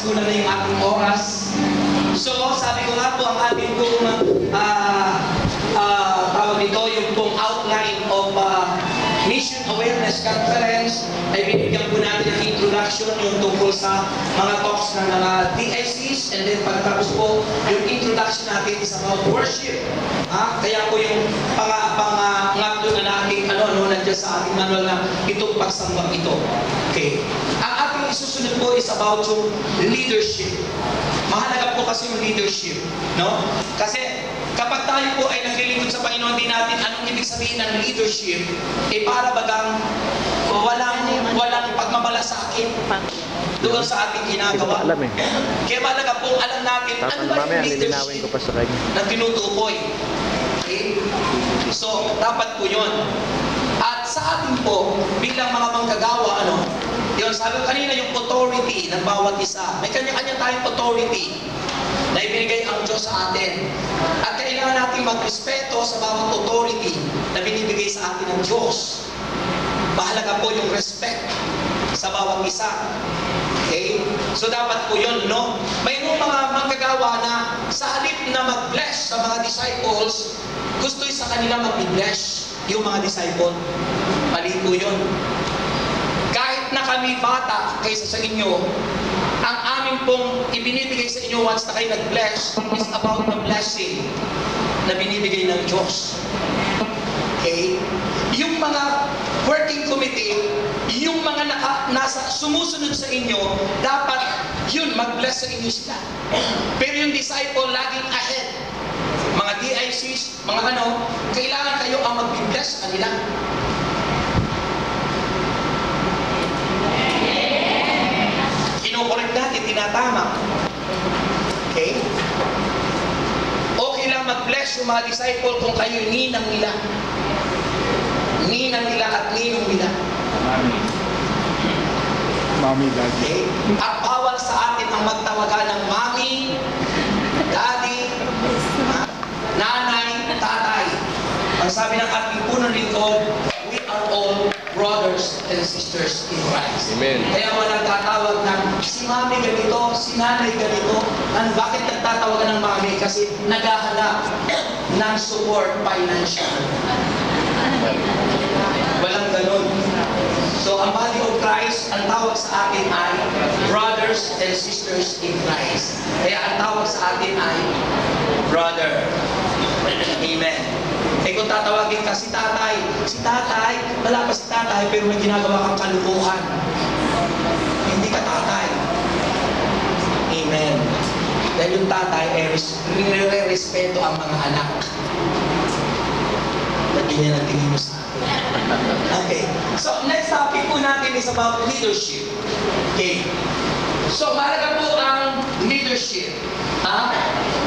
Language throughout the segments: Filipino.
kulang na yung ating oras. So, sabi ko nga po, ang ating pong tawag dito, yung pong outline of Mission Awareness Conference ay binigyan po natin ng introduction yung tungkol sa mga talks ng mga DICs, and then pagkatapos po, yung introduction natin is about worship. Kaya po yung pangatlo na natin, nandiyan sa ating manual na itong pagsambang ito. Okay. Ang ating isusunod po is about yung leadership. Mahalaga po kasi yung leadership, no? Kasi kapag tayo po ay naglilingkod sa Panginoon, din natin anong ibig sabihin ng leadership, para bagang walang pagmamalasakit doon sa ating ginagawa. Kaya mahalaga po alam natin ano ba yung leadership na tinutukoy. Okay? So, dapat po yun. At sa atin po, bilang mga manggagawa, yun, sabi ko kanina yung authority ng bawat isa. May kanya-kanya tayong authority na ibinigay ang Diyos sa atin. At kailangan natin magrespeto sa bawat authority na binibigay sa atin ng Diyos. Mahalaga po yung respect sa bawat isa. Okay? So dapat po yun, no? Mayroong mga manggagawa na sa halip na mag-bless sa mga disciples, gusto sa kanila mag-bless yung mga disciple. Mali po yun. Kahit na kami bata kaysa sa inyo, ang amin pong ibinibigay sa inyo once na kayo nag-bless is about the blessing na binibigay ng Diyos. Okay? Yung mga working committee, yung mga nasa sumusunod sa inyo, dapat yun, mag-bless sa inyo sila. Pero yung disciple, laging ahead. Mga DICs, mga kailangan kayo ang mag-bless sa kanila. Kinukorek natin, tinatama. Okay? Okay lang mag-bless yung mga disciple kung kayo ninang nila. Ninang nila at ninong nila. Mami, daddy. Okay? At bawal sa atin ang magtawagan ng mami, daddy, nanay, tatay. Ang sabi ng ating punong lingkod, we are all brothers and sisters in Christ. Amen. Kaya walang tatawag ng si mami ganito, si nanay ganito. Bakit nagtatawagan ng mami? Kasi naghahanap ng support financial. Walang ganun. So, ang body of Christ, ang tawag sa atin ay brothers and sisters in Christ. Kaya ang tawag sa atin ay brother. Amen. Kung tatawagin ka si tatay, wala pa si tatay, pero may ginagawa kang kalukuhan. Hindi ka tatay. Amen. Dahil yung tatay ay nire-respeto ang mga anak. Ganyan ang tingin mo sa akin. Okay. So, next topic po natin is about leadership. Okay. So, mahalaga po ang leadership.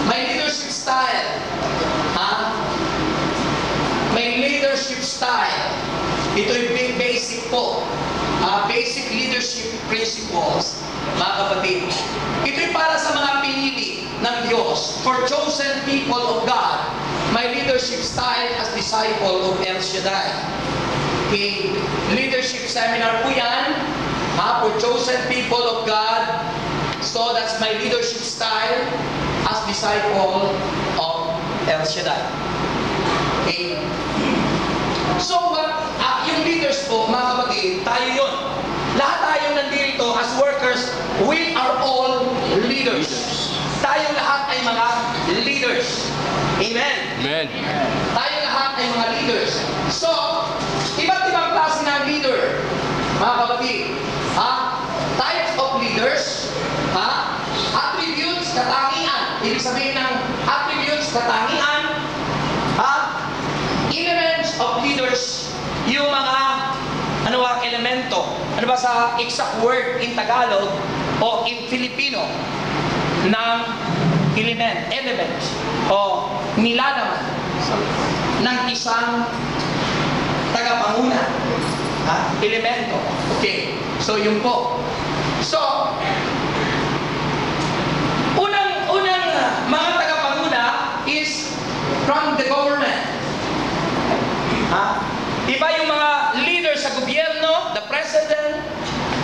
May leadership style. May leadership style. Ito'y basic po. Basic leadership principles, mga kapatid. Ito'y para sa mga pinili ng Diyos. For chosen people of God, my leadership style as disciple of El Shaddai. Okay. Leadership seminar po yan. For chosen people of God. So that's my leadership style as disciple of El Shaddai. Okay. So, yung leaders po, mga kapatid, tayo yun. Lahat tayo nandito as workers, we are all leaders. Tayo lahat ay mga leaders. Amen? Amen. Tayo lahat ay mga leaders. So, iba't ibang klase ng leader, mga kapatid. Types of leaders, attributes, katangian. Ibig sabihin ng attributes, katangian, elements of leaders, yung mga elemento. Ano ba sa exact word in Tagalog o in Filipino ng element o nilalaman ng isang tagapanguna. Elemento. Okay. So, yun po. So, unang mga tagapanguna is from the government. Iba yung mga leaders sa gobyerno, the president,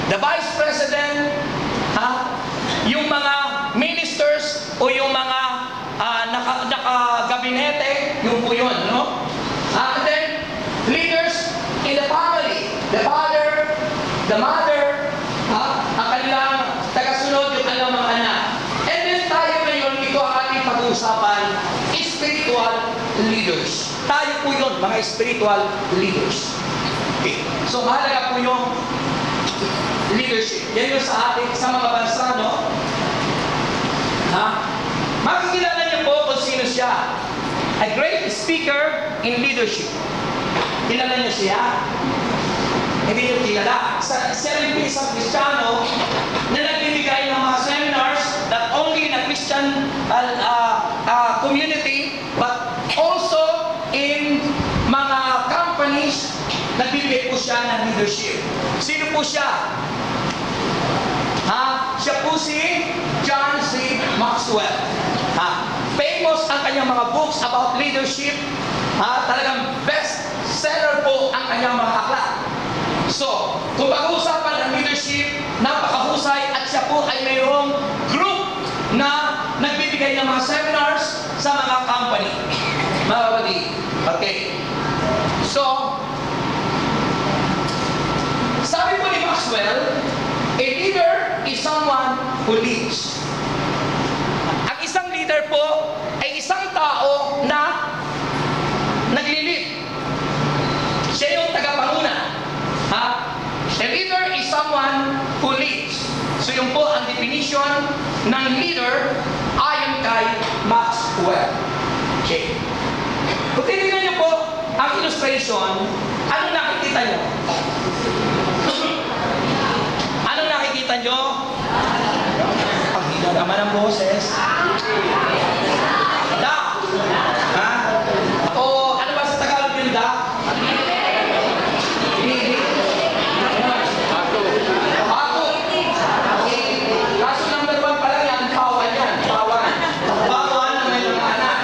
the vice president, yung gabinete, yun po yun, no? And then, leaders in the family, the father, the mother, ang kanilang tagasunod, yung kanilang mga anak. And then tayo ngayon, ito ang ating pag-uusapan, spiritual leaders. Tayo po yun, mga spiritual leaders. Okay. So, mahalaga po yung leadership. Yan yung sa ating, sa mga bansa, no? Makikilala niyo po kung sino siya. A great speaker in leadership. Kilala niyo siya? Hindi niyo kilala. Siya rin po isang Kristiyano na nagbibigay ng mga seminars not only in a Christian community but also in mga companies. Nagbibigay po siya ng leadership. Sino po siya? Siya po si John C. Maxwell. Famous ang kanyang mga books about leadership. Talagang best seller po ang kanyang mga aklat. So, kung pag-uusapan ng leadership, napakahusay at siya po ay mayroong group na nagbibigay ng mga seminars sa mga company. Mga kapatid. Okay. So, sabi po ni Maxwell, a leader is someone who leads. Ang isang leader po ay isang tao na nagli-lead. Siya yung tagapanguna. A leader is someone who leads. So yung po ang definition ng leader ayon kay Maxwell. Okay. Kung tinignan niyo po ang illustration, ano nakikita niyo? Ano nakikita nyo? Ang hila naman ang boses. Da. O ano ba sa Tagalog yung da? Ako. Kaso number 1 pa lang yan, pawan yan. Pawan na may mga anak.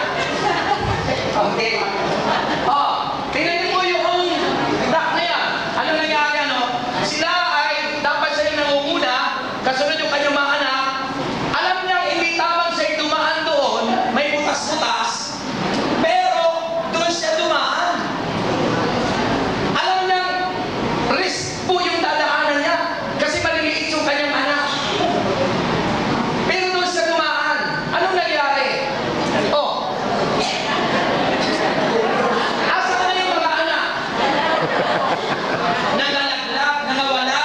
Okay. Tingnan niyo po yung da na yan. Ano nangyari ano? Sila dapat sa'yo nangunguna, kasunod yung kanyang mga anak, alam niya hindi tamang siya dumaan doon, may butas-butas, pero doon siya dumaan. Alam niya, risk po yung dadaanan niya, kasi maliliit yung kanyang anak. Pero doon siya dumaan. Anong nangyari? Asa na yung mga anak? Nagalaglag, nangawala.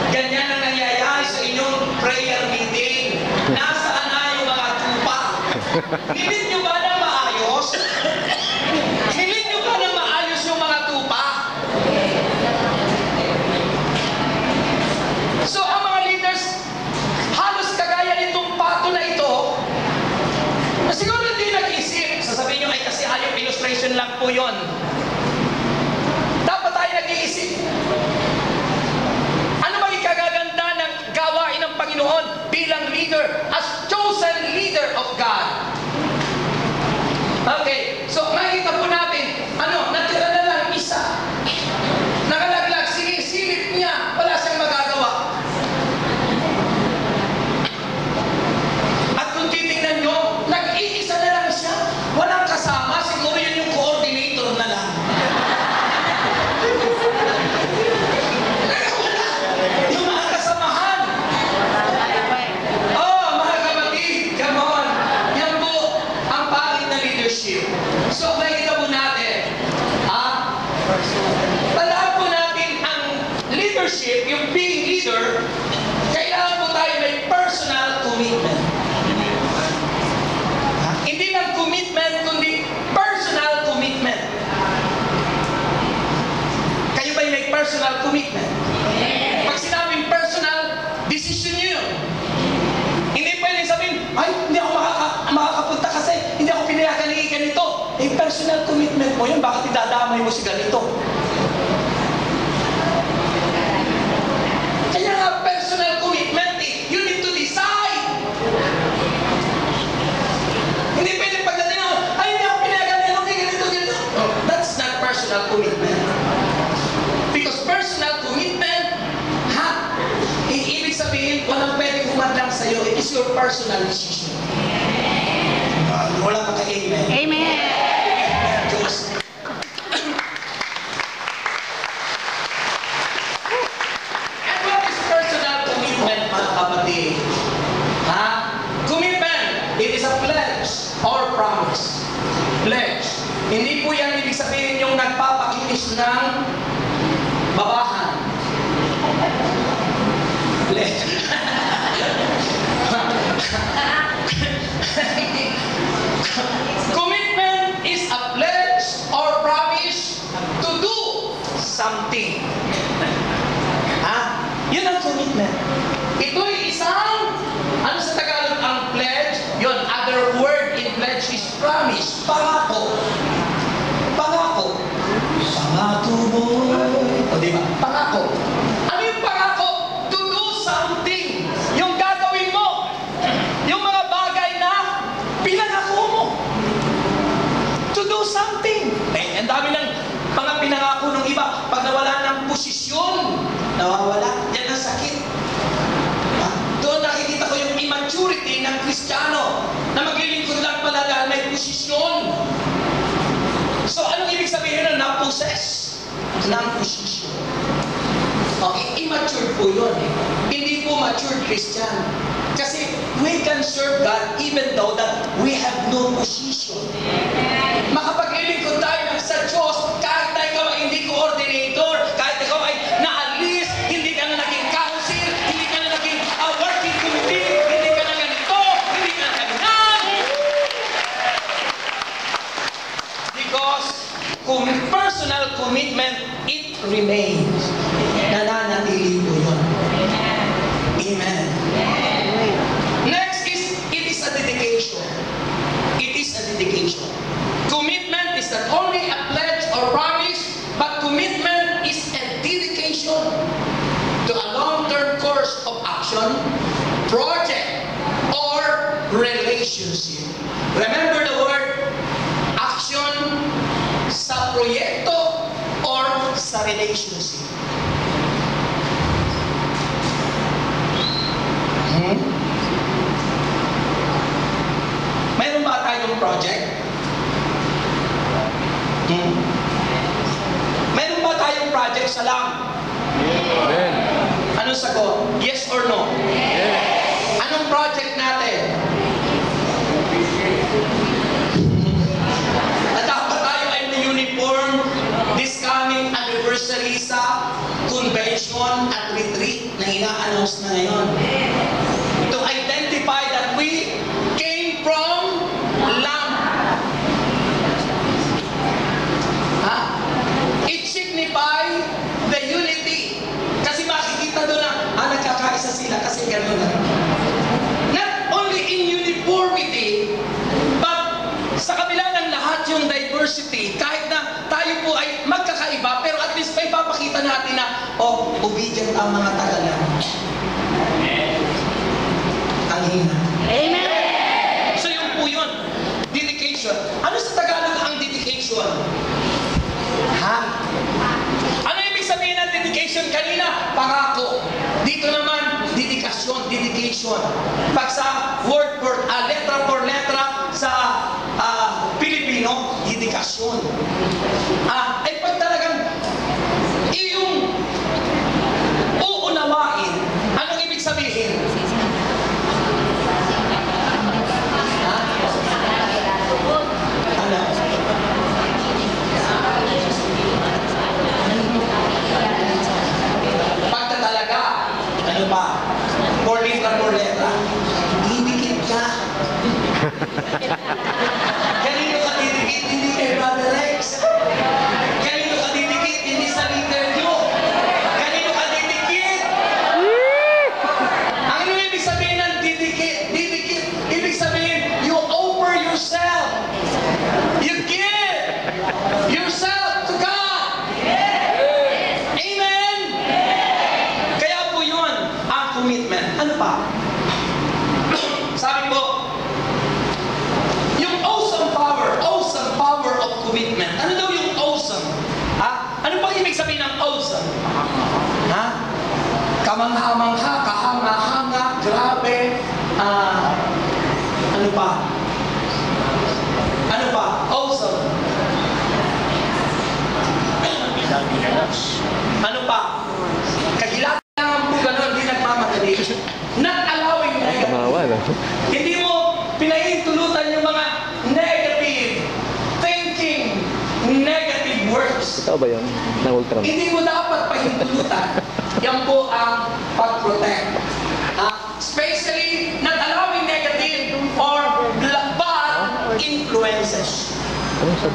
Ganyan ang nangyayari sa inyong prayer meeting. Nasaan na yung mga tupa? Nilid nyo ba na maayos? Nilid nyo ba na maayos yung mga tupa? So ang mga leaders, halos kagaya nitong pato na ito, siguro hindi nag-isip. Sasabihin nyo, ay kasi ayaw illustration lang po yun. Dapat tayo nag-iisip. Ano ba ikagaganda ng gawain ng Panginoon bilang leader, as chosen leader of God? Okay, so makikita po natin, natira na lang isa. Nakalaglag, sinisilip niya, wala siyang magagawa. At kung titingnan nyo, nag-iisa na lang siya. Walang kasama, siguro yun yung coordinator na lang. Yung mga kasamahan. Mga kapatid, come on. Yan po ang pangit na leadership. So, nakikita po natin, tandaan po natin ang leadership, yung being leader, kailangan po tayo may personal commitment. Hindi lang commitment, kundi personal commitment. Kayo ba'y may personal commitment? Pag sinabing personal, decision nyo yun. Hindi pwedeng sabihin, ay, hindi ako makakapunta kasi hindi ako pinayagan ni ganito. Personal commitment mo yun, bakit idadamay mo si ganito? Kaya nga personal commitment, you need to decide. Hindi pwedeng pagdating ako, ay, hindi ako pinayagan ni ganito. That's not personal commitment. Because personal commitment, ibig sabihin, walang pwedeng humadlang sa'yo. It is your personal decision. Wala ka Amen. Amen. Diyos. And what is personal commitment, mga kapatid? Ha? Commitment, it is a pledge or promise. Pledge. Hindi po yan ibig sabihin yung nagpapakinis ng babahan. Pledge. Commitment is a pledge or promise to do something. Ha? Yun ang commitment. Ito'y isang, ano sa Tagalog ang pledge? Yun, other word in pledge is promise. Pangako. Pangako. Pangako mo. O diba? Pangako. Ano yung pangako? To do something. Yung gagawin mo. Yung mga bagay na pinangako mo. To do something. Eh, ang dami ng mga pinangako ng iba. Pag nawala ng posisyon, nawawala. Yan ang sakit. Doon nakikita ko yung immaturity ng Kristiyano na maglilingkod lang pala dahil may posisyon. So, anong ibig sabihin na na-possess ng posisyon? Okay, immature po yun. Hindi po mature Christian. Kasi we can serve God even though that we have no position. Makapaglilingkod tayo sa Diyos kahit na ikaw ay hindi coordinator, kahit ikaw ay naalis, hindi ka na naging council, hindi ka na naging working committee, hindi ka na ganito, hindi ka na ganyan. Because personal commitment, it remains. Nananatili po yun. Amen. Next is, it is a dedication. It is a dedication. Commitment is not only a pledge or promise, but commitment is a dedication to a long-term course of action, project, or relationship. Remember the word action sa proyekto or sa relationship. Mayroon ba tayong project? Mayroon ba tayong project sa lang? Amen. Anong sagot? Yes or no? Yes. Anong project natin? Na dapat tayo ay may uniform this coming anniversary sa convention at retreat na ina-announce na ngayon. To identify that we came from Lamb. It signifies the unity. Kasi makikita doon na, nagkakaisa sila kasi gano'n na. Not only in uniformity, but sa kabila ng lahat yung diversity, kahit na tayo po ay magkakaiba, pero at least may papakita natin na, obedient ang mga Tagalog. Ang hina. Amen. So yun po yun. Dedication. Ano sa Tagalog ang dedication? Ha? Ano ibig sabihin ng dedication? Kanina, pangako. Dito naman, dedikasyon, dedication. Pag sa letra for letra sa Pilipino, dedikasyon. Ay pag talagang iyong uunawain, anong ibig sabihin? Pagtatalaga, ano pa? For letra, didikit ka. Kanino ka didikit? Hindi kay Brother Rex. Kanino ka didikit? Hindi sa leader nyo. Kanino ka didikit? Ang ano ibig sabihin ng didikit? Didikit, ibig sabihin, you offer yourself. You give yourself to God. Amen? Kaya po yun ang commitment. Ano pa? Sabi po, yung awesome power of commitment. Ano daw yung awesome? Ha? Ano bang ibig sabihin ng awesome? Ha? Kamangha-mangha, kahanga-hanga, grabe, ano pa? Hindi mo pinahintulutan yung mga negative thinking, negative words. Totoo ba yun? Ng Ultraman? Hindi mo dapat pahintulutan. Yan po ang pag-protect. Especially not allowing negative or bad influences. Ano sa...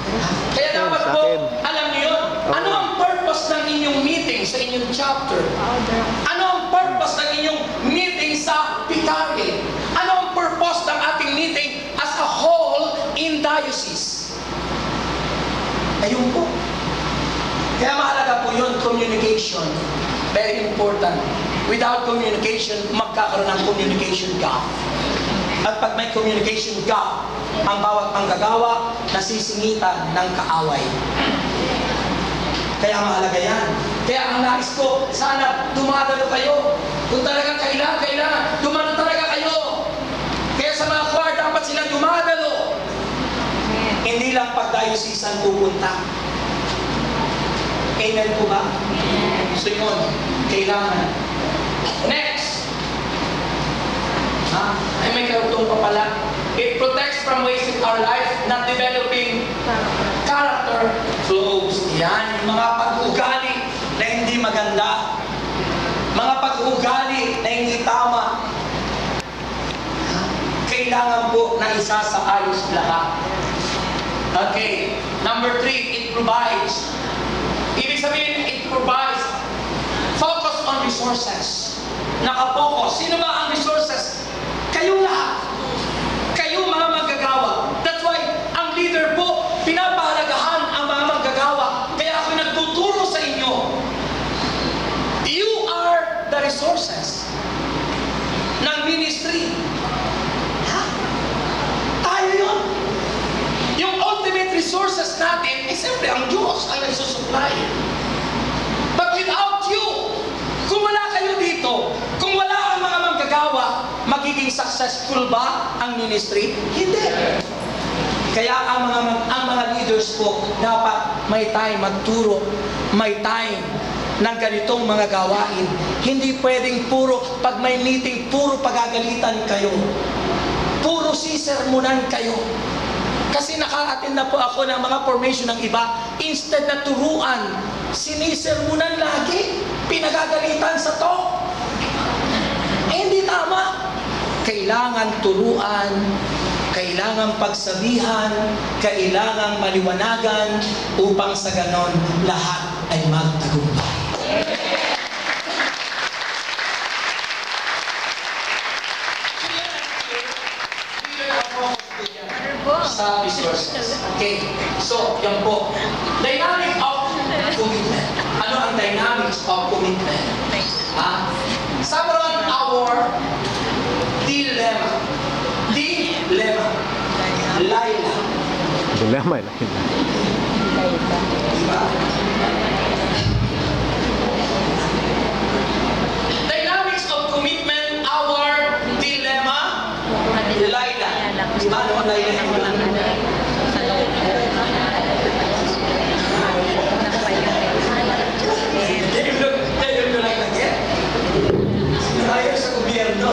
Kaya dapat Sa po, akin. alam niyo yun, ano ang purpose ng inyong meeting sa inyong chapter? Ano ang purpose ng inyong meeting sa Picari? Ano ang purpose ng ating meeting as a whole in diocese? Ayun po. Kaya mahalaga po yun, communication. Very important. Without communication, magkakaroon ng communication gap. At pag may communication gap, ang bawat manggagawa nasisingitan ng kaaway. Kaya mahalaga yan. Kaya ang nais ko, sana dumadalo kayo. Kung talagang kailangan, dumalo talaga kayo. Kaya sa mga choir, dapat sila dumadalo. Hindi lang pag-diocesan pupunta. Amen po ba? So yun, kailangan. Next. Ay may karugtong pa pala. It protects from wasting our life, not developing character flaws. Yan, yung mga pag-ugali na hindi maganda. Mga pag-ugali na hindi tama. Kailangan po na isa sa ayos lahat. Okay, number 3, it provides. Ibig sabihin, it provides focus on resources. Nakapokus. Sino ba ang resources? Kayong lahat. Kayo mga manggagawa. That's why, ang leader po, pinapahalagahan ang mga manggagawa. Kaya ako nagtuturo sa inyo. You are the resources ng ministry. Ha? Tayo yun. Yung ultimate resources natin, siyempre ang Diyos ang nagsusupply. But without you, kung wala kayo dito, kung wala ang mga manggagawa, magiging successful ba ang ministry? Hindi. Kaya ang mga leaders po, dapat may time magturo, may time ng ganitong mga gawain. Hindi pwedeng pag may meeting, puro pagagalitan kayo. Puro sisermonan kayo. Kasi naka-attend na po ako ng mga formation ng iba, instead na turuan, sinisermonan lagi, pinagagalitan sa talk. Hindi tama. Kailangan turuan, kailangan pagsabihan, kailangan maliwanagan, upang sa ganon, lahat ay magtagumpay. Sa resources. Okay. So, yan po. Dynamic of commitment. Ano ang dynamics of commitment? Samron our dilemma. Dilemma. Laila. Dilemma. Diba? Dynamics of commitment, our dilemma. Laila. Diba? Ano ang Laila? Tayo sa gobyerno.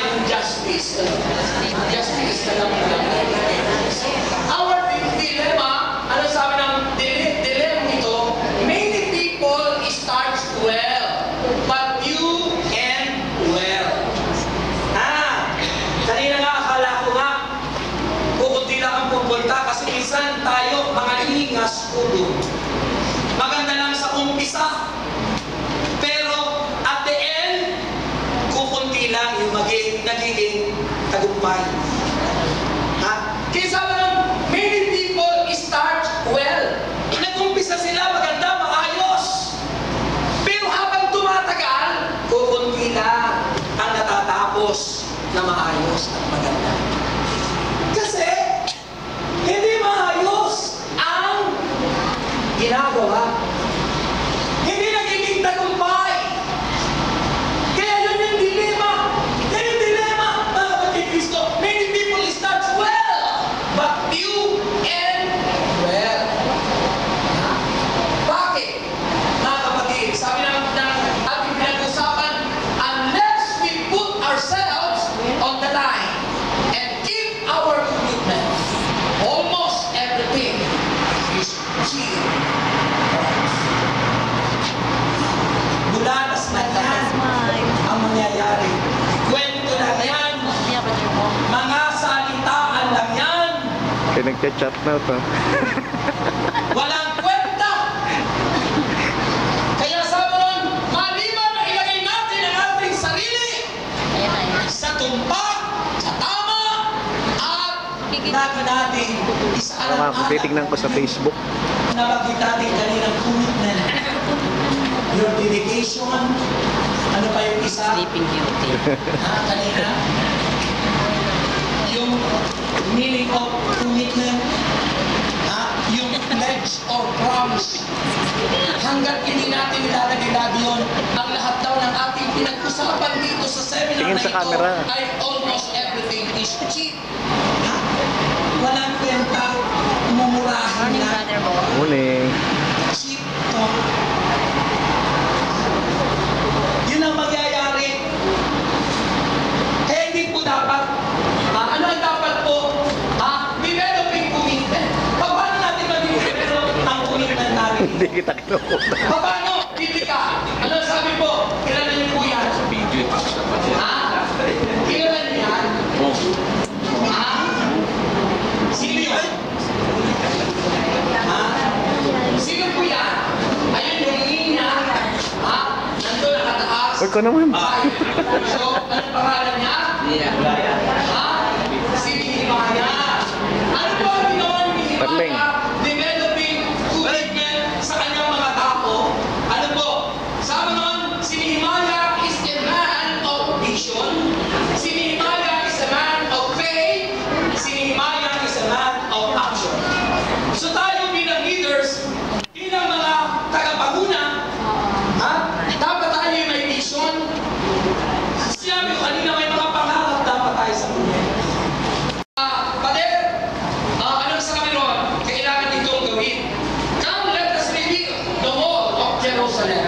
Yung justice. Justice na lang. Our dilemma, ano sabi ng dilemma ito? Many people start well, but you end well. Kanina nga akala ko nga, kukunti lang ang pupunta kasi minsan tayo mga hingas ulo. Maganda lang sa umpisa. Pero at the end, kukunti lang yung nagiging tagumpay. Kaya sabi lang, many people start well. Nag-umpisa sila, maganda, maayos. Pero habang tumatagal, kukunti lang ang natatapos na maayos at maganda. Kasi, hindi maayos ang ginagawa. Hindi nagiging tagumpay. Kaya yun yung dilema. Yan yung dilema, mga kapatid Kristo. Many nagchat-chat na to. Walang kwenta! Kaya sabi nun, maliban na ilagay natin ang ating sarili sa tumpak, sa tama, at lagi natin Ano nga, isaalang-alang titignan ko sa Facebook. na makita natin kaninang commitment, your dedication, ano pa yung isa? Sleeping Beauty. Kanina, yung meaning of commitment, yung pledge or promise. Hanggat hindi natin nilalagay lagi yun, ang lahat daw ng ating pinag-usapan dito sa seminar Tingin na sa ito camera. ay almost everything is cheap. Walang kwenta, mumurahin Morning, na. Brother Bo. Morning. Cheap to. Yun ang mangyayari. Kaya hindi po dapat, ano ang dapat po? Developing commitment. Paano natin mag-develop ang commitment natin? Hindi kita kinukuha. Paano? Hindi ka. Ano sabi po? Kilala niyo po yan? Kilala niyo yan? Sino yun? Sino po yan? Ayun yung Nina. Nandun nakataas. Huwag ko naman. So, anong pangalan niya? Si Nehemiah. Ano po ang ginawa ni Tarling. Nehemiah? Developing commitment sa kanyang mga tao. Ano po? Sabi nun, si Nehemiah is a man of vision. Si Nehemiah is a man of faith. Si Nehemiah is a man of action. So tayo bilang leaders, bilang mga tagapaguna, dapat tayo may vision. Sinabi ko kanina may mga pangarap dapat tayo sa buhay. Pader, ano sa kami ron? Kailangan itong gawin. Come, let us rebuild the wall of Jerusalem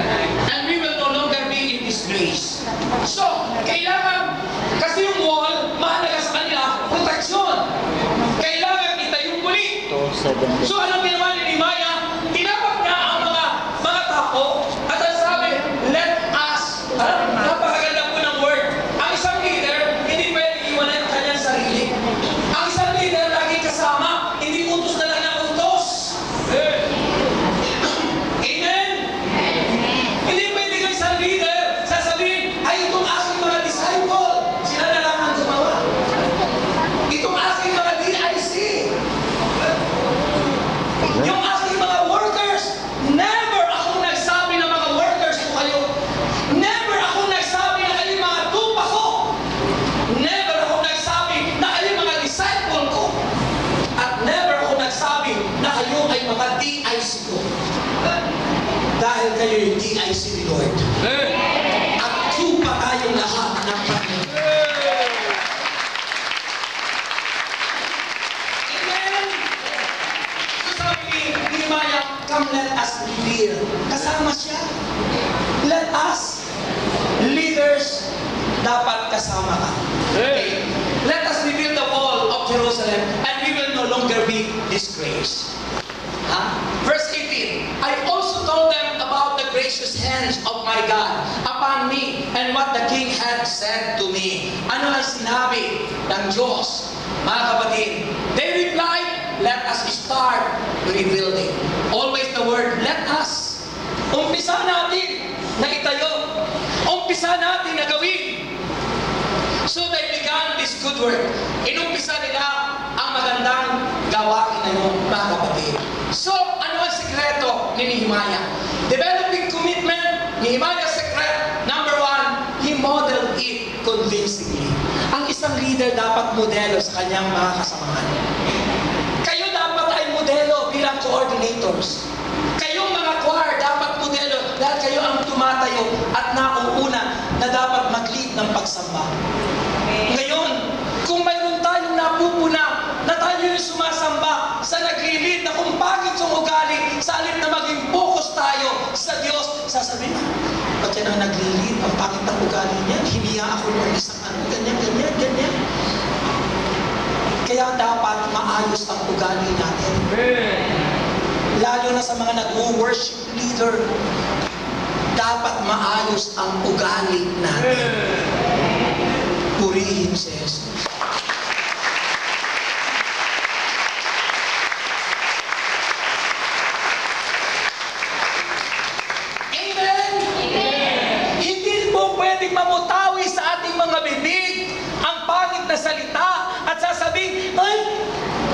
and we will no longer be in disgrace. So, kailangan, kasi yung wall, mahalaga sa kanila, proteksyon. Kailangan itayong muli. So, anong ginawa ni Nehemiah? Tinawag niya ang mga tao at ang sabi, let us, napakaganda po ng word. Ang isang leader, hindi pwede iwanan ang kanyang sarili. Ang isang leader, lagi kasama, hindi utos na lang ng utos. Amen? Hindi pwede kayo isang leader, sasabihin, ay itong aking mga disciple, sila na lang ang gumawa. Itong aking mga DIC, yung aking mga workers, never akong nagsabi ng mga workers ko kayo. Never akong nagsabi na kayo mga tupa ko. Never akong nagsabi na kayo mga disciple ko. At never akong nagsabi na kayo ay mga DIC ko. Dahil kayo yung DIC ni Lord. At tupa tayong lahat ng Panginoon. Amen? So sabi ni Nehemiah, come let us rebuild. Kasama siya. Let us, leaders, dapat kasama ka. Okay? Let us rebuild the wall of Jerusalem and we will no longer be disgraced. Verse 18, I also told them about the gracious hands of my God upon me and what the king had said to me. Ano ang sinabi ng Diyos? Mga kapatid, they replied, let us start rebuilding. Always the word, let us. Umpisa natin na itayo. Umpisa natin na gawin. So they began this good work. Inumpisa nila ang magandang gawain na yun, mga kapatid. So, ano ang sekreto ni Nehemiah? Developing commitment, Nehemiah's secret, number one, he modeled it convincingly. Ang isang leader dapat modelo sa kanyang mga kasamahan. Kayo dapat ay modelo bilang coordinators. Kayong mga choir dapat modelo dahil kayo ang tumatayo at nauuna na dapat mag-lead ng pagsamba. Ngayon, kung mayroon tayong napupuna na tayo yung sumasamba sa nagli-lead na kung bakit yung ugali, sa alip na maging focus tayo sa Diyos, sasabihin, ba't yan ang nagli-lead? Ang pangit ng ugali niya, hiniya ako ng isang ano, ganyan. Kaya dapat maayos ang ugali natin. Lalo na sa mga nag-worship leader, dapat maayos ang ugali natin. Purihin si Jesus. Ay,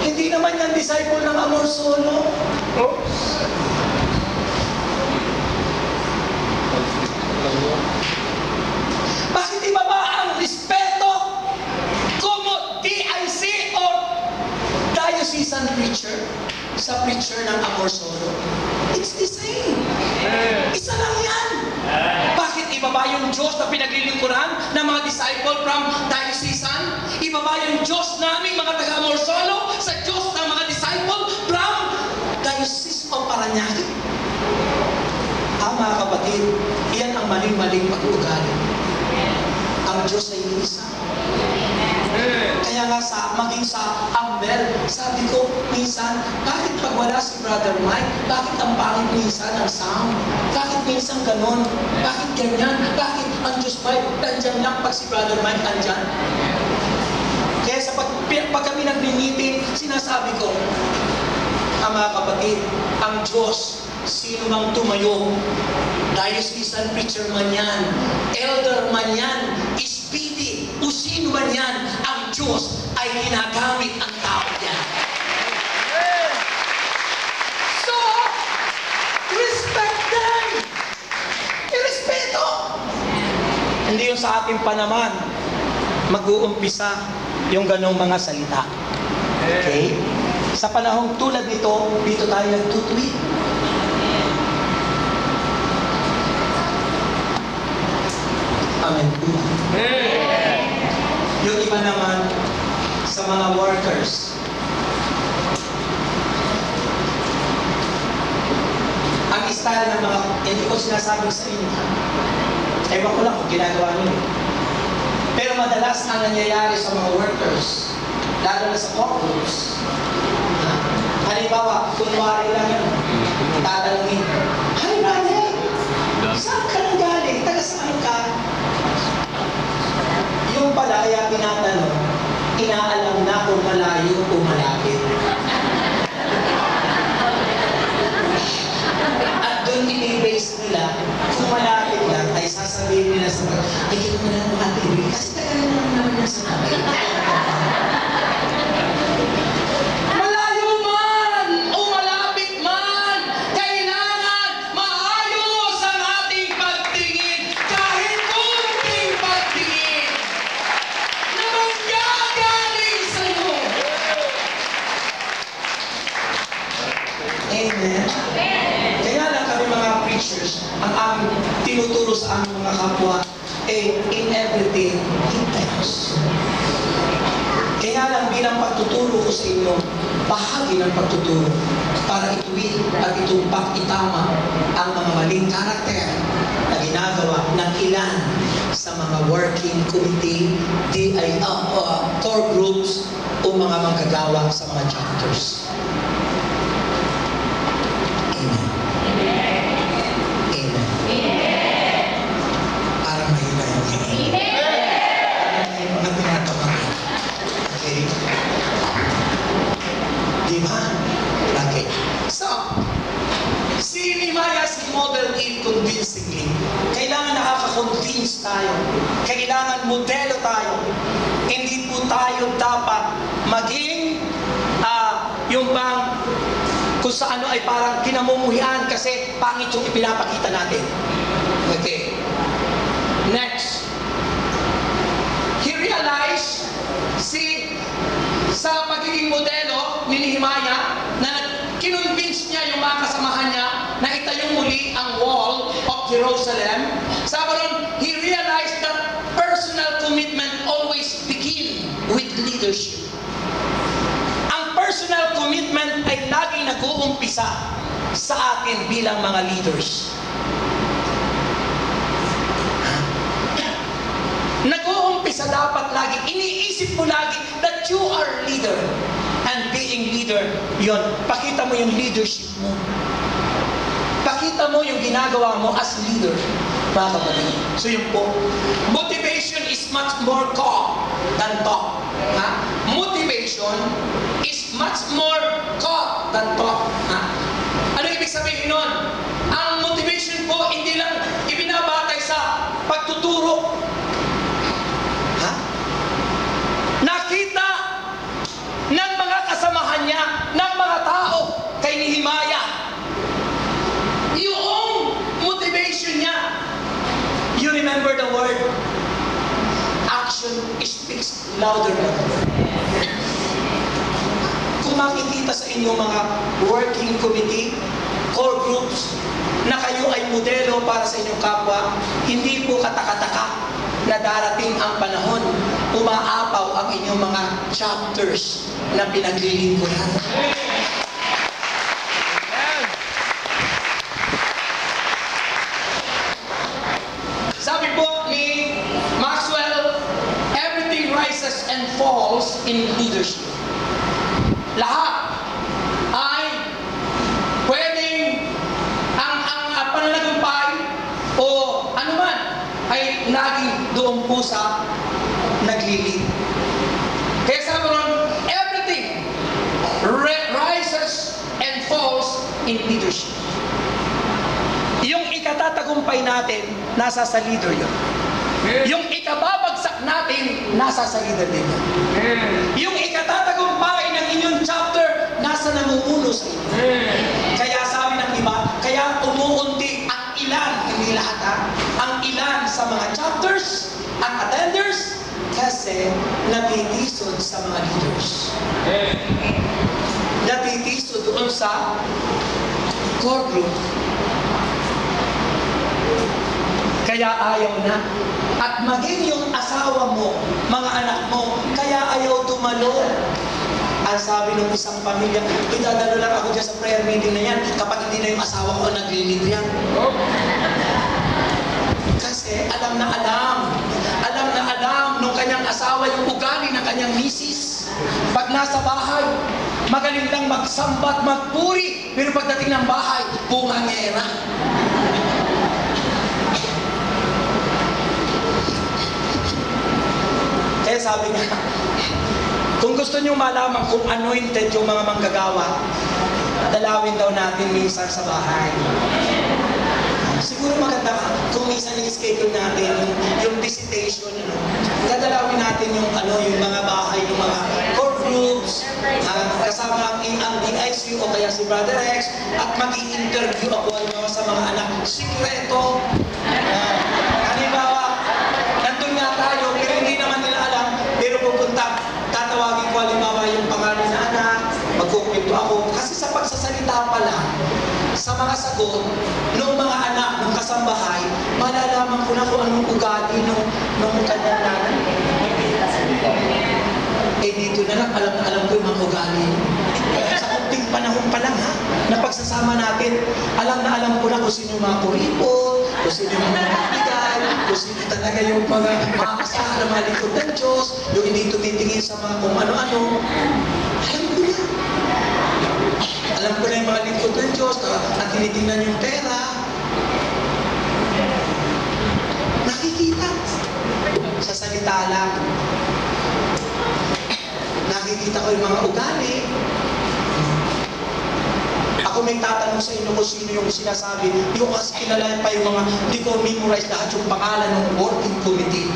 hindi naman yan disciple ng Amor Solo. Oh. Bakit iba ba ang respeto como DIC or diocesan preacher sa preacher ng Amor Solo? It's the same. Isa lang yan. Bakit iba ba yung Diyos na pinaglilingkuran ng mga disciple from diocesan? Iba ba yung Diyos namin mga taga-Amor Solo sa Diyos ng mga disciple from Diocese of Parañaque? Mga kapatid, iyan ang maling-maling pag-uugali. Ang Diyos ay isa. Kaya nga maging sa Amber, sabi ko minsan, bakit pag wala si Brother Mike, bakit ang pangit minsan ang sound? Bakit minsan ganon? Bakit ganyan? Bakit ang Diyos ba nandyan lang pag si Brother Mike nandyan? Kaya sa pag kami nag-meeting, sinasabi ko, mga kapatid, ang Diyos, sino mang tumayo, diocesan preacher man yan, elder man yan, SPD, o sino man yan, ang Diyos ay ginagamit ang tao niya. So, respect them! Irespeto! Hindi yung sa ating panaman, mag-uumpisa yung ganong mga salita. Okay? Sa panahong tulad nito, dito tayo nagtutweet. Amen. Yung iba naman sa mga workers. Ang style ng mga, hindi ko sinasabing sa inyo. Ewan ko lang kung ginagawa niyo. Pero madalas ang nangyayari sa mga workers, lalo na sa courtrooms. Halimbawa, kunwari lang yun, tatanungin, "Hi, brother! Saan ka nang galing? Taga saan ka?" Yung pala, kaya tinatanong, inaalam na kung malayo o malapit. At doon i-base nila, kung malapit lang, ay sasabihin nila sa mga, "Ay, kaya mo lang natin, kasi taga lang naman na sa namin." Ang aming tinuturo sa aming mga kapwa in everything, hintay Diyos. Kaya lang bilang pagtuturo ko sa inyo, bahagi ng pagtuturo para ituwid at itumpak itama ang mga maling karakter na ginagawa ng ilan sa mga working committee, core groups o mga manggagawa sa mga chapters. Convincingly. Kailangan nakaka-convince tayo. Kailangan modelo tayo. Hindi po tayo dapat maging yung bang kung sa ano ay parang kinamumuhian kasi pangit yung ipinapakita natin. Okay. Next. He realized sa pagiging modelo ni Nehemiah na kinonvince niya yung mga kasamahan niya na itayong muli ang wall of Jerusalem. Sabi ron, he realized that personal commitment always begin with leadership. Ang personal commitment ay laging nag-uumpisa sa atin bilang mga leaders. Nag-uumpisa dapat lagi, iniisip mo lagi that you are leader. And being leader, yon, pakita mo yung leadership mo. Pakita mo yung ginagawa mo as leader. Mga kapatid. So yun po, motivation is much more talk than talk. Ha? Motivation is much more talk than talk. Ha? Ano ibig sabihin nun? Ang motivation po, hindi lang ibinabatay sa pagtuturo. Ha? Nakita remember the word, action speaks louder than words. Kung makikita sa inyong mga working committee, core groups, na kayo ay modelo para sa inyong kapwa, hindi po katakataka na darating ang panahon, umaapaw ang inyong mga chapters na pinaglilingkuran. Sabi po ni Maxwell, everything rises and falls in leadership. Lahat ay pwedeng ang pananagumpay o anuman ay laging doon po sa naglilid. Kaya sabi ron, everything rises and falls in leadership. Yung ikatatagumpay natin, nasa sa leader yun. Yung ikababagsak natin, nasa sa leader din yun. Yung ikatatagumpay ng inyong chapter, nasa namumuno sa inyo. Kaya sabi ng iba, kaya umuunti ang ilan, hindi lahat ha, ang ilan sa mga chapters, ang attenders, kasi natitisod sa mga leaders. Natitisod doon sa core group. Kaya ayaw na. At maging yung asawa mo, mga anak mo, kaya ayaw dumalo. Ang sabi ng isang pamilya, idadalo lang ako dyan sa prayer meeting na yan kapag hindi na yung asawa ko naglilid yan. Kasi alam na alam nung kanyang asawa yung ugali ng kanyang misis. Pag nasa bahay, magaling lang magsambat, magpuri, pero pagdating ng bahay, bungangera. Kaya sabi niya, kung gusto niyo malaman kung anointed yung mga manggagawa, dalawin daw natin minsan sa bahay. Siguro maganda kung minsan i-schedule natin yung visitation, dadalawin natin yung mga bahay ng mga core groups, kasama ang DIC o kaya si Brother X, at mag-i-interview ako sa mga anak. Sikreto. Halimbawa, nandun nga tayo, pero hindi naman nila alam, pero pupunta, tatawagin ko halimbawa yung pangalan na anak, magkukwento ako. Kasi sa pagsasalita pa lang, sa mga sagot, ng mga anak, ng kasambahay, malalaman ko na kung anong ugali ng kanyang nanay. Eh dito na lang, alam ko yung mga ugali. Sa kunting panahon pa lang ha, na pagsasama natin, alam ko na kung sino yung mga kuripot, kung sino yung mga bigay, kung sino talaga yung mga makakasahan ng mga likod ng Diyos, yung hindi tumitingin sa mga kung ano-ano. Alam ko na yung mga lingkod ng Diyos na tinitingnan yung pera. Nakikita. Sa salita lang. Nakikita ko yung mga ugali. Ako may tatanong sa inyo kung sino yung sinasabi. Hindi ko kasi kilala pa yung mga, hindi ko memorize lahat yung pangalan ng working committee.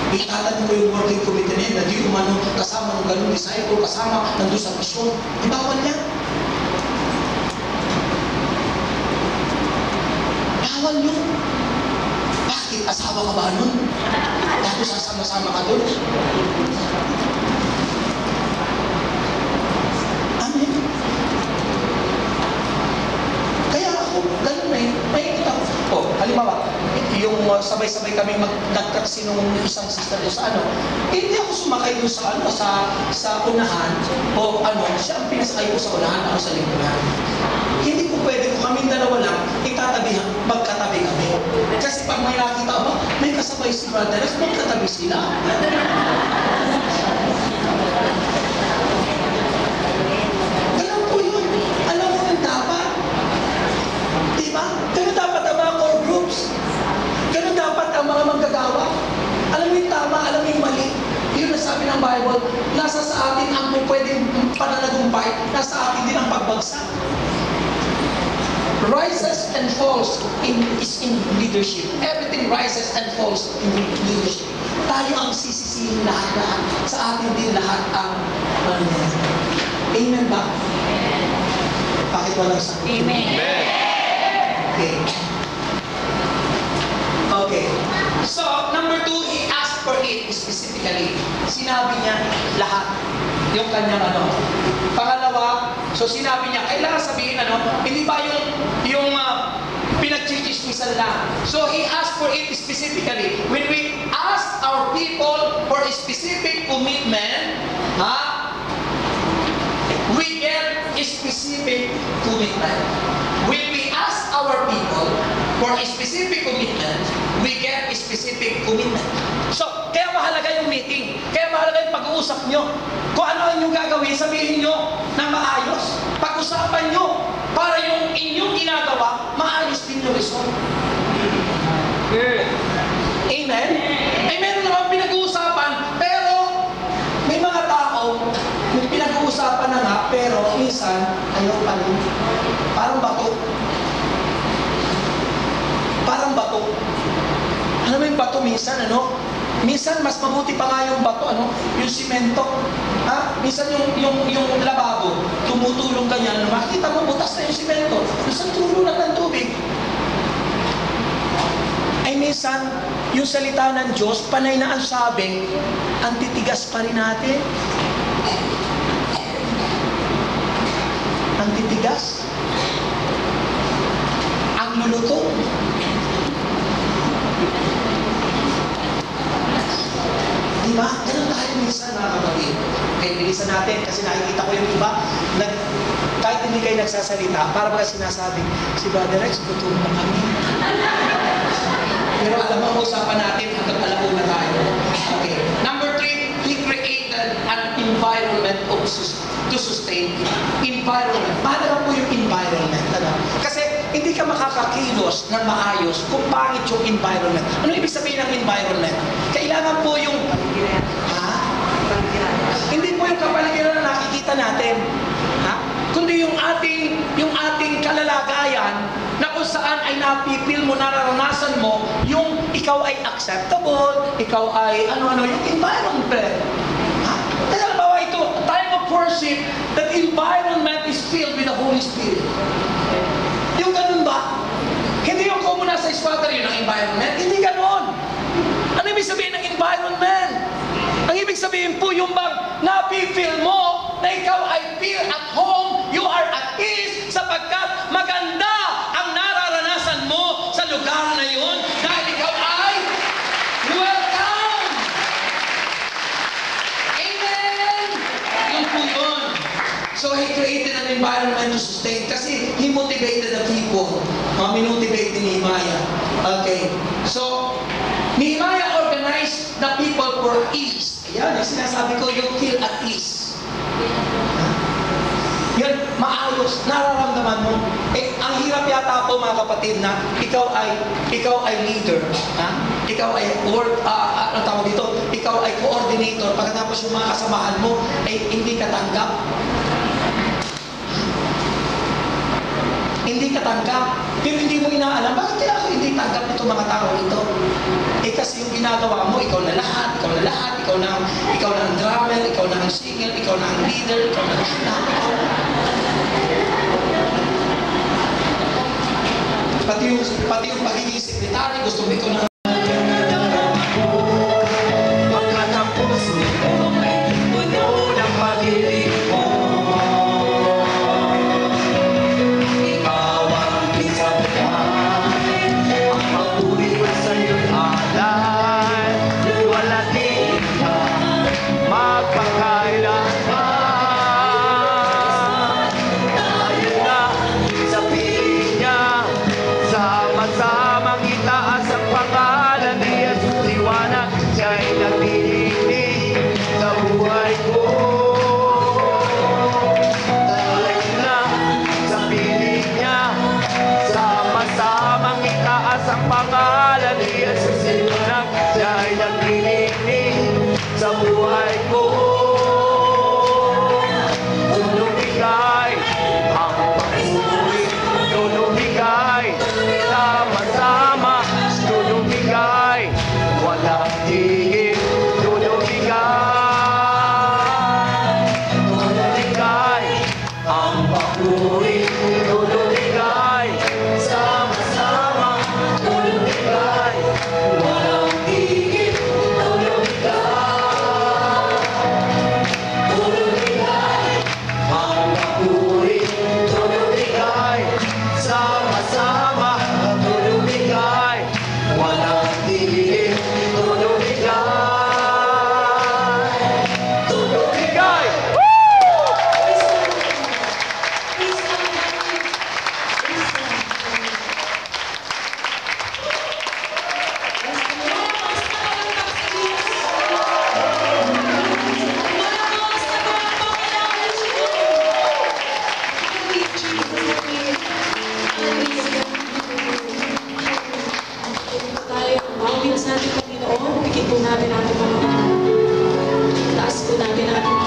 Itatanong ko yung working committee na yun, na di umano kasama ng ganung disciple, kasama nandun sa misyon. Bawal yan. Bawal yun. Bakit? Asawa ka ba nun? Tapos sasama-sama ka dun? Amen. Kaya ako, ganun na yun. May kita ko. O, halimbawa, yung sabay-sabay kami nagtaksi nung isang sister ko sa hindi ako sumakay doon sa unahan o siya ang pinasakay ko sa unahan, ako sa likuran. Hindi ko pwede kung kami dalawa lang, magkatabi kami. Kasi pag may nakita ba, may kasabay si Brother, magkatabi sila. Alam ko yun. Alam mo yung dapat. Diba? Pero dapat ang mga core groups. Ganun dapat ang mga manggagawa. Alam mo yung tama, alam mo yung mali. Yun na sabi ng Bible, nasa sa atin ang pwedeng pananagumpay, nasa atin din ang pagbagsak. Rises and falls is in leadership. Everything rises and falls in leadership. Tayo ang sisisihin lahat. Sa atin din lahat ang Amen ba? Bakit walang sagot? Amen. Okay. sinabi niya lahat. Yung kanyang Pangalawa, so sinabi niya, kailangan sabihin hindi ba yung pinagchichismisan lang. So he asked for it specifically. When we ask our people for a specific commitment, we get a specific commitment. When we ask our people for a specific commitment, we get a specific commitment. So, kaya mahalaga yung meeting. Kaya mahalaga yung pag-uusap nyo. Kung ano yung gagawin, sabihin nyo na maayos. Pag-usapan nyo para yung inyong ginagawa, maayos din yung result. Amen? Ay meron naman pinag-uusapan, pero may mga tao, may pinag-uusapan na nga, pero minsan, ayaw pa rin. Parang bato. Parang bato. Ano mo yung bato minsan, Minsan, mas mabuti pa nga yung bato, yung simento. Minsan yung lababo, tumutulong ka niya, makikita mo, butas na yung simento. Minsan, tulo na ng tubig. Ay minsan, yung salita ng Diyos, panay na ang sabi, ang titigas pa rin natin. Ang titigas. Ang luluto. Diba? Ganun tayo minsan, mga kapatid. Kaya bilisan natin kasi nakikita ko yung iba, kahit hindi kayo nagsasalita, para mga sinasabi, si Brother Rex, gutom na kami. Pero alam mo, usapan natin hanggang alauna tayo. Okay. Number 3, He created an environment to sustain. Environment. Mahalaga po yung environment. Kasi hindi ka makakakilos ng maayos kung pangit yung environment. Ano ibig sabihin ng environment? Kailangan po yung hindi po yung kapaligiran na nakikita natin. Kundi yung ating kalalagayan na kung saan ay napipil mo, nararanasan mo, yung ikaw ay acceptable, ikaw ay yung environment. Kaya halimbawa ito, time of worship, that environment is filled with the Holy Spirit. Yung ganun ba? Hindi yung kung muna sa squatter yun ang environment. Hindi ganun. Ano ibig sabihin ng environment? Ang ibig sabihin po yung bang napipil mo na ikaw ay feel at home, you are at ease sapagkat maganda ang nararanasan mo sa lugar na yun dahil ikaw ay welcome! Amen! Yun po yun. So He created an environment to sustain kasi He motivated the people. Minotivate ni Nehemiah. Okay. So, Nehemiah organized the people for ease. Ayan, yung sinasabi ko, you feel at ease. Yan, maayos, nararamdaman mo. Ang hirap yata po mga kapatid na ikaw ay leader. Ikaw ay ano tawag dito? Ikaw ay coordinator. Pagkatapos yung mga kasamahan mo ay hindi ka tanggap. Hindi ka tanggap. Pero hindi mo inaalam, bakit kaya ako hindi tanggap nito mga tao ito? Kasi yung ginagawa mo, ikaw na lahat, ikaw na ang drummer, ikaw na ang singer, ikaw na ang leader, ikaw na lahat. Pati yung pagiging sekretary, gusto mo ikaw na Sama-samang itaas ang pangalan. tayo umawin sa ating Panginoon, pikit po natin ang ating mga taas po natin ang ating